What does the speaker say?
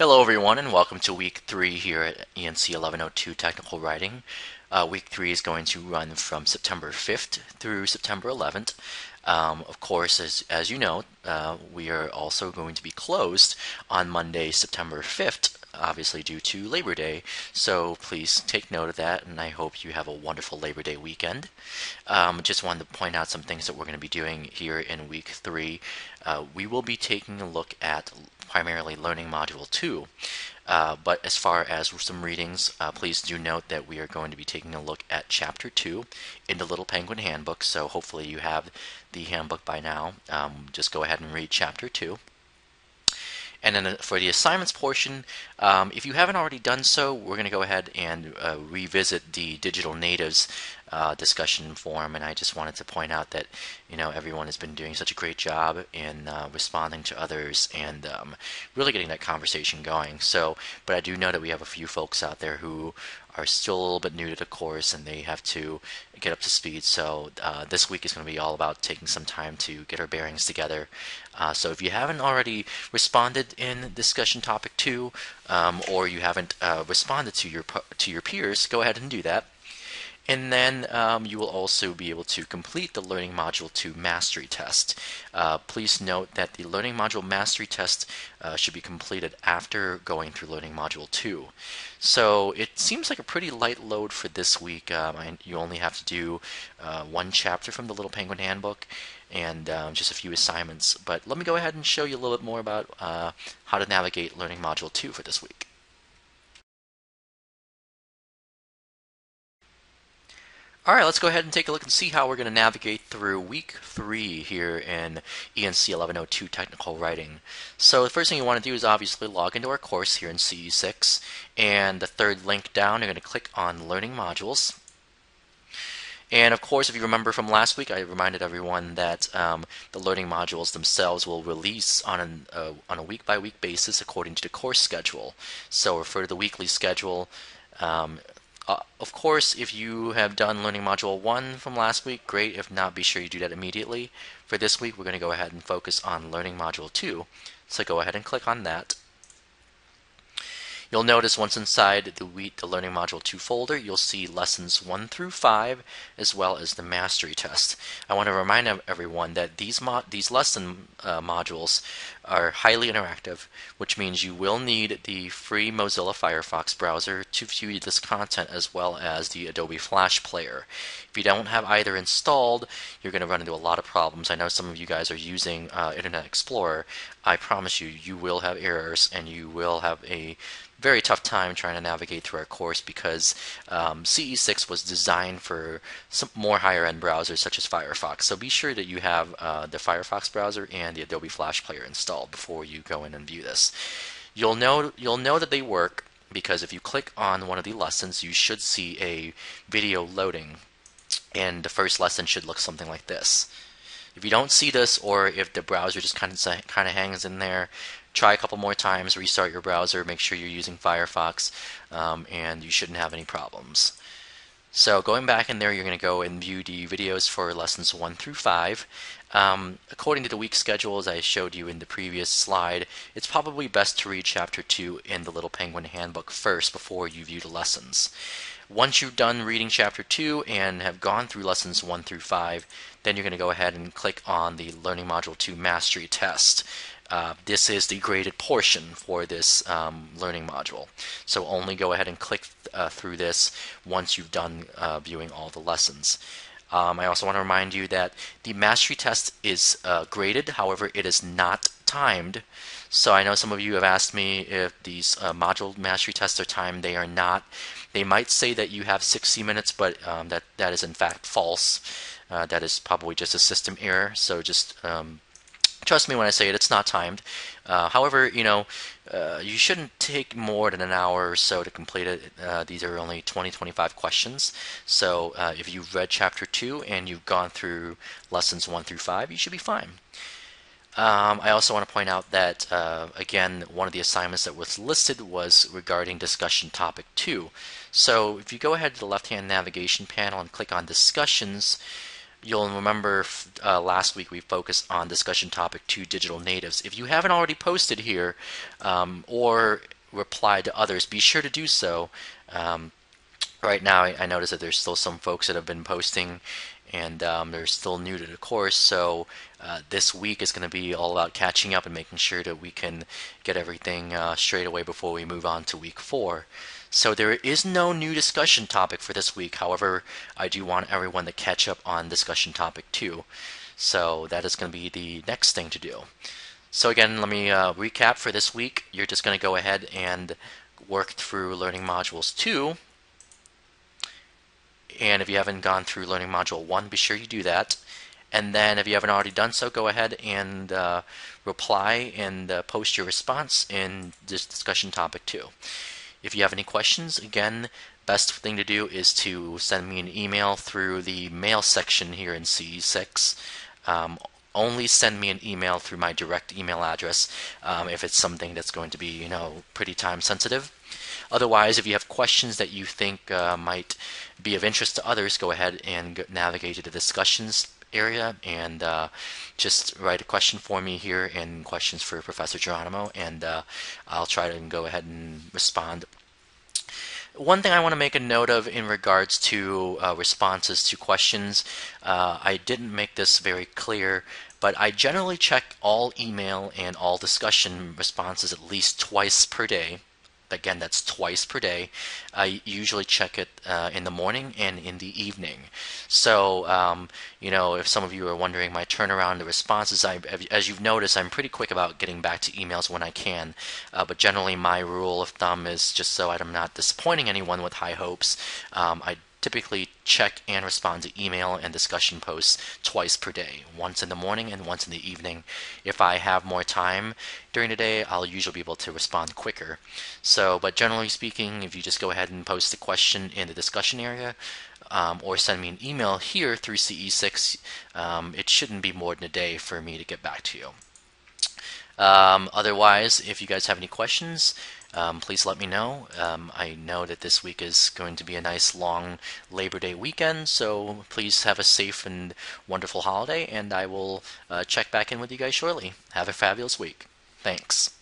Hello everyone and welcome to week 3 here at ENC1102 Technical Writing. Week 3 is going to run from September 5th through September 11th. Of course, as you know, we are also going to be closed on Monday, September 5th, obviously due to Labor Day. So please take note of that, and I hope you have a wonderful Labor Day weekend. Just wanted to point out some things that we're going to be doing here in week 3. We will be taking a look at primarily Learning Module 2. But as far as some readings, please do note that we are going to be taking a look at Chapter 2 in the Little Penguin Handbook, so hopefully you have the handbook by now. Just go ahead and read Chapter 2. And then for the assignments portion, if you haven't already done so, we're going to go ahead and revisit the Digital Natives discussion forum. And I just wanted to point out that, everyone has been doing such a great job in responding to others and really getting that conversation going. But I do know that we have a few folks out there who are still a little bit new to the course and they have to get up to speed. So this week is going to be all about taking some time to get our bearings together. So if you haven't already responded in discussion topic 2, or you haven't responded to your peers, go ahead and do that. And then you will also be able to complete the Learning Module 2 Mastery Test. Please note that the Learning Module Mastery Test should be completed after going through Learning Module 2. So it seems like a pretty light load for this week. You only have to do one chapter from the Little Penguin Handbook and just a few assignments. But let me go ahead and show you a little bit more about how to navigate Learning Module 2 for this week. Alright, let's go ahead and take a look and see how we're going to navigate through week 3 here in ENC1102 Technical Writing. So the first thing you want to do is obviously log into our course here in CE6, and the third link down, you're going to click on Learning Modules. And of course, if you remember from last week, I reminded everyone that the learning modules themselves will release on a week-by-week basis according to the course schedule. So refer to the weekly schedule. Of course, if you have done Learning Module 1 from last week, great. If not, be sure you do that immediately. For this week, we're going to go ahead and focus on Learning Module 2. So go ahead and click on that. You'll notice once inside the Learning Module 2 folder, you'll see lessons 1 through 5, as well as the mastery test. I want to remind everyone that these lesson modules are highly interactive, which means you will need the free Mozilla Firefox browser to view this content, as well as the Adobe Flash Player. If you don't have either installed, you're going to run into a lot of problems. I know some of you guys are using Internet Explorer. I promise you, you will have errors and you will have a very tough time trying to navigate through our course because CE6 was designed for some more higher end browsers such as Firefox. So be sure that you have the Firefox browser and the Adobe Flash Player installed before you go in and view this. You'll know that they work because if you click on one of the lessons, you should see a video loading, and the first lesson should look something like this. If you don't see this, or if the browser just kind of hangs in there, try a couple more times, restart your browser, make sure you're using Firefox, and you shouldn't have any problems. So going back in there, you're going to go and view the videos for lessons 1 through 5. According to the week schedule, as I showed you in the previous slide, it's probably best to read Chapter 2 in the Little Penguin Handbook first before you view the lessons. Once you've done reading Chapter 2 and have gone through lessons 1 through 5, then you're going to go ahead and click on the Learning Module 2 Mastery Test. This is the graded portion for this learning module. So only go ahead and click through this once you've done viewing all the lessons. I also want to remind you that the mastery test is graded, however, it is not timed. So I know some of you have asked me if these module mastery tests are timed. They are not. They might say that you have 60 minutes, but that is in fact false. That is probably just a system error. So just trust me when I say it, it's not timed. However, you shouldn't take more than an hour or so to complete it. These are only 20-25 questions. So if you've read Chapter 2 and you've gone through lessons 1 through 5, you should be fine. I also want to point out that, again, one of the assignments that was listed was regarding discussion topic 2. So if you go ahead to the left-hand navigation panel and click on discussions, You'll remember last week we focused on discussion topic 2, digital natives. If you haven't already posted here or replied to others, be sure to do so. Um, right now, I notice that there's still some folks that have been posting, and they're still new to the course. So this week is going to be all about catching up and making sure that we can get everything straight away before we move on to week 4. So there is no new discussion topic for this week. However, I do want everyone to catch up on discussion topic 2. So that is going to be the next thing to do. So again, let me recap for this week. You're just going to go ahead and work through Learning Modules 2. And if you haven't gone through Learning Module 1, be sure you do that. And then if you haven't already done so, go ahead and reply and post your response in this discussion topic 2. If you have any questions, again, best thing to do is to send me an email through the mail section here in CE6. Only send me an email through my direct email address if it's something that's going to be, pretty time sensitive. Otherwise, if you have questions that you think might be of interest to others, go ahead and navigate to the discussions area and just write a question for me here and questions for Professor Geronimo, and I'll try to go ahead and respond. One thing I want to make a note of in regards to responses to questions, I didn't make this very clear, but I generally check all email and all discussion responses at least twice per day. Again, that's twice per day. I usually check it in the morning and in the evening. So, if some of you are wondering my turnaround to responses, as you've noticed, I'm pretty quick about getting back to emails when I can. But generally, my rule of thumb is just so I'm not disappointing anyone with high hopes. I typically check and respond to email and discussion posts twice per day, once in the morning and once in the evening. If I have more time during the day, I'll usually be able to respond quicker. So, but generally speaking, if you just go ahead and post a question in the discussion area, or send me an email here through CE6, it shouldn't be more than a day for me to get back to you. Otherwise, if you guys have any questions, please let me know. I know that this week is going to be a nice long Labor Day weekend, so please have a safe and wonderful holiday, and I will check back in with you guys shortly. Have a fabulous week. Thanks.